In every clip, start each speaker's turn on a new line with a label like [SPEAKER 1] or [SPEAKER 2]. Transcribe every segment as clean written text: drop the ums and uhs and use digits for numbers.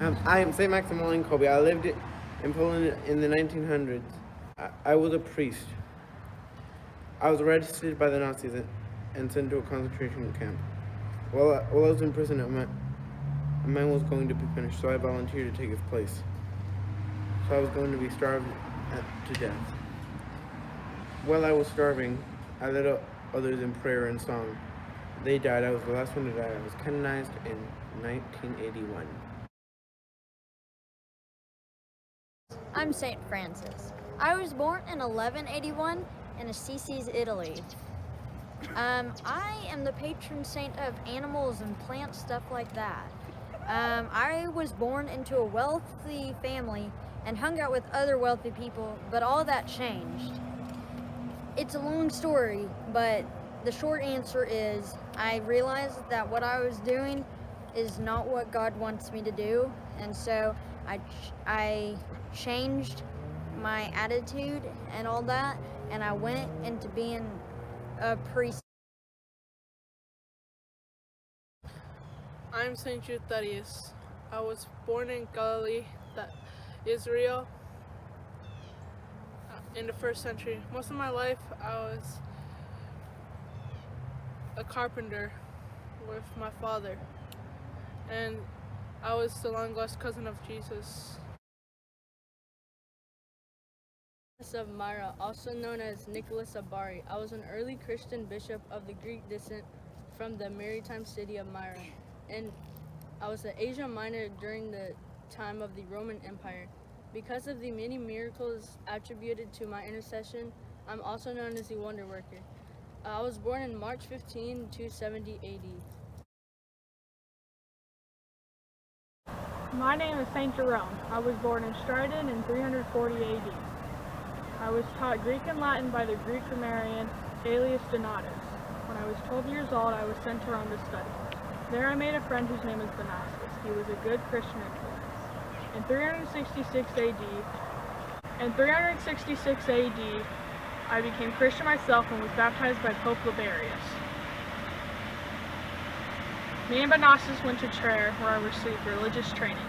[SPEAKER 1] I am St. Maximilian Kolbe. I lived in Poland in the 1900s. I was a priest. I was arrested by the Nazis and sent to a concentration camp. While I was in prison, a man was going to be punished, so I volunteered to take his place. So I was going to be starved to death. While I was starving, I led others in prayer and song. They died. I was the last one to die. I was canonized in 1981.
[SPEAKER 2] I'm St. Francis. I was born in 1181 in Assisi, Italy. I am the patron saint of animals and plants, stuff like that. I was born into a wealthy family and hung out with other wealthy people, but all that changed. It's a long story, but the short answer is I realized that what I was doing is not what God wants me to do, and so I changed my attitude and all that, and I went into being a priest.
[SPEAKER 3] I'm St. Jude Thaddeus. I was born in Galilee, Israel, in the 1st century. Most of my life, I was a carpenter with my father, and I was the long-lost cousin of Jesus.
[SPEAKER 4] Of Myra, also known as Nicholas of Bari. I was an early Christian bishop of the Greek descent from the maritime city of Myra, and I was in Asia Minor during the time of the Roman Empire. Because of the many miracles attributed to my intercession, I'm also known as the Wonder Worker. I was born in March 15, 270 AD.
[SPEAKER 5] My name is Saint Jerome. I was born in Stridon in 340 AD. I was taught Greek and Latin by the Greek grammarian Aelius Donatus. When I was 12 years old, I was sent to Rome to study. There I made a friend whose name was Benastus. He was a good Christian influence. In 366 AD, I became Christian myself and was baptized by Pope Liberius. Me and Benastus went to Trier, where I received religious training.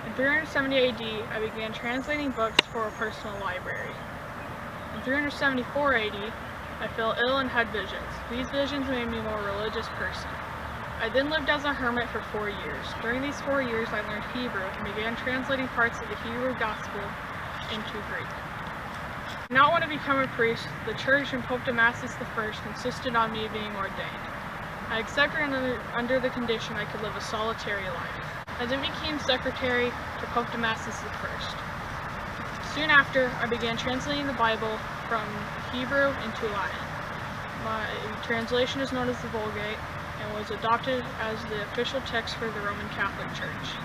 [SPEAKER 5] In 370 AD, I began translating books for a personal library. In 374 AD, I fell ill and had visions. These visions made me a more religious person. I then lived as a hermit for 4 years. During these 4 years, I learned Hebrew and began translating parts of the Hebrew Gospel into Greek. I did not want to become a priest. The church and Pope Damasus I insisted on me being ordained. I accepted under the condition I could live a solitary life. I then became secretary to Pope Damasus I. Soon after, I began translating the Bible from Hebrew into Latin. My translation is known as the Vulgate and was adopted as the official text for the Roman Catholic Church.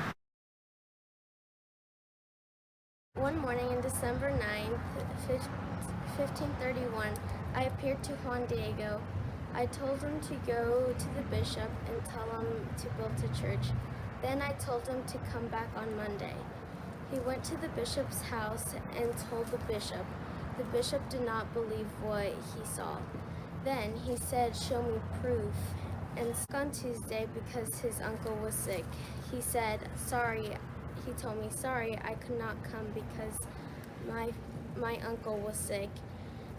[SPEAKER 6] One morning in December 9th, 1531, I appeared to Juan Diego. I told him to go to the bishop and tell him to build a church. Then I told him to come back on Monday. He went to the bishop's house and told the bishop. The bishop did not believe what he saw. Then he said, "Show me proof." And on Tuesday, because his uncle was sick, he said, he told me, "Sorry, I could not come because my uncle was sick."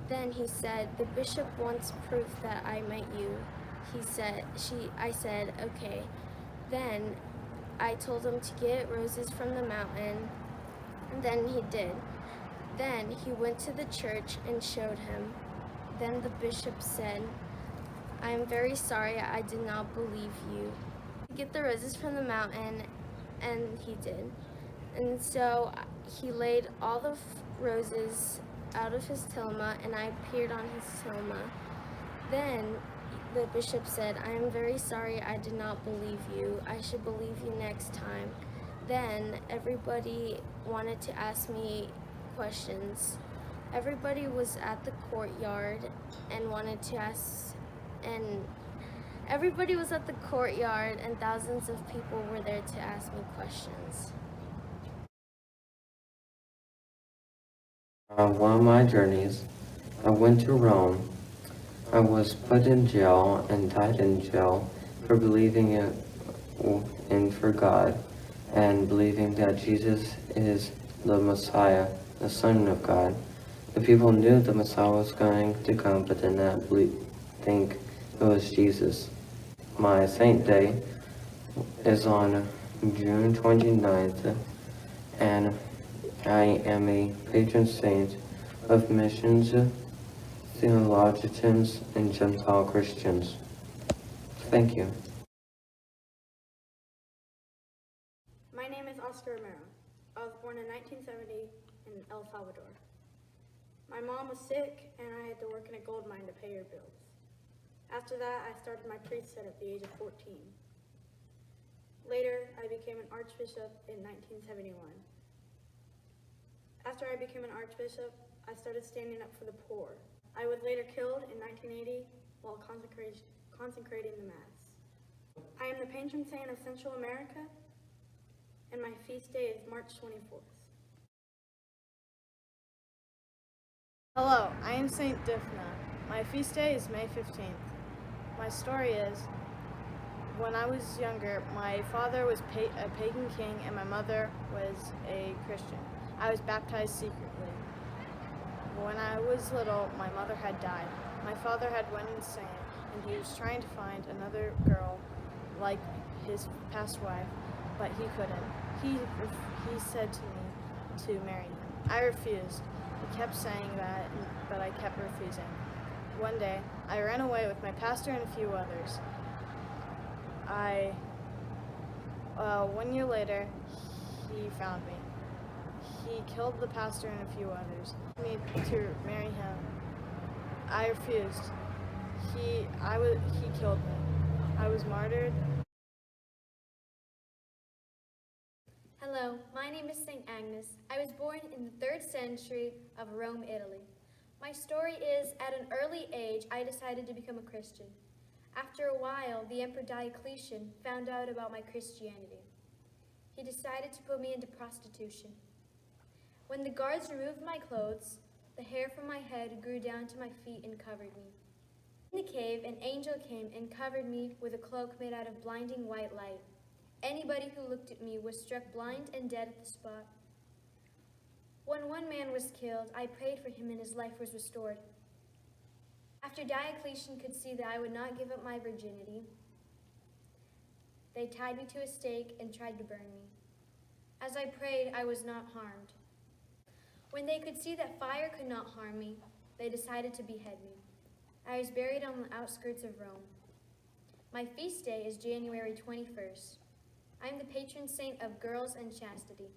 [SPEAKER 6] Then he said, "The bishop wants proof that I met you." I said, "Okay." Then I told him to get roses from the mountain, and then he did. Then he went to the church and showed him. Then the bishop said, "I am very sorry, I did not believe you." Get the roses from the mountain, and he did. And so he laid all the roses out of his tilma, and I appeared on his tilma. Then the bishop said, "I am very sorry, I did not believe you. I should believe you next time." Then everybody wanted to ask me questions. Everybody was at the courtyard and wanted to ask, and everybody was at the courtyard and thousands of people were there to ask me questions.
[SPEAKER 7] On one of my journeys, I went to Rome. I was put in jail and died in jail for believing in for God. and believing that Jesus is the Messiah, the Son of God. The people knew the Messiah was going to come, but did not think it was Jesus. My saint day is on June 29th, and I am a patron saint of missions, theologians, and Gentile Christians. Thank you.
[SPEAKER 8] My name is Oscar Romero. I was born in 1970 in El Salvador. My mom was sick and I had to work in a gold mine to pay her bills. After that, I started my priesthood at the age of 14. Later, I became an archbishop in 1971. After I became an archbishop, I started standing up for the poor. I was later killed in 1980 while consecrating the Mass. I am the patron saint of Central America, and my feast day is March 24th.
[SPEAKER 9] Hello, I am Saint Difna. My feast day is May 15th. My story is, when I was younger, my father was a pagan king and my mother was a Christian. I was baptized secretly. When I was little, my mother had died. My father had went insane and he was trying to find another girl like his past wife, but he couldn't. He said to me to marry him. I refused. He kept saying that, but I kept refusing. One day, I ran away with my pastor and a few others. 1 year later, he found me. He killed the pastor and a few others. Me to marry him. I refused. He killed me. I was martyred.
[SPEAKER 10] Hello, my name is St. Agnes. I was born in the 3rd century of Rome, Italy. My story is, at an early age, I decided to become a Christian. After a while, the Emperor Diocletian found out about my Christianity. He decided to put me into prostitution. When the guards removed my clothes, the hair from my head grew down to my feet and covered me. In the cave, an angel came and covered me with a cloak made out of blinding white light. Anybody who looked at me was struck blind and dead at the spot. When one man was killed, I prayed for him and his life was restored. After Diocletian could see that I would not give up my virginity, they tied me to a stake and tried to burn me. As I prayed, I was not harmed. When they could see that fire could not harm me, they decided to behead me. I was buried on the outskirts of Rome. My feast day is January 21st. I am the patron saint of girls and chastity.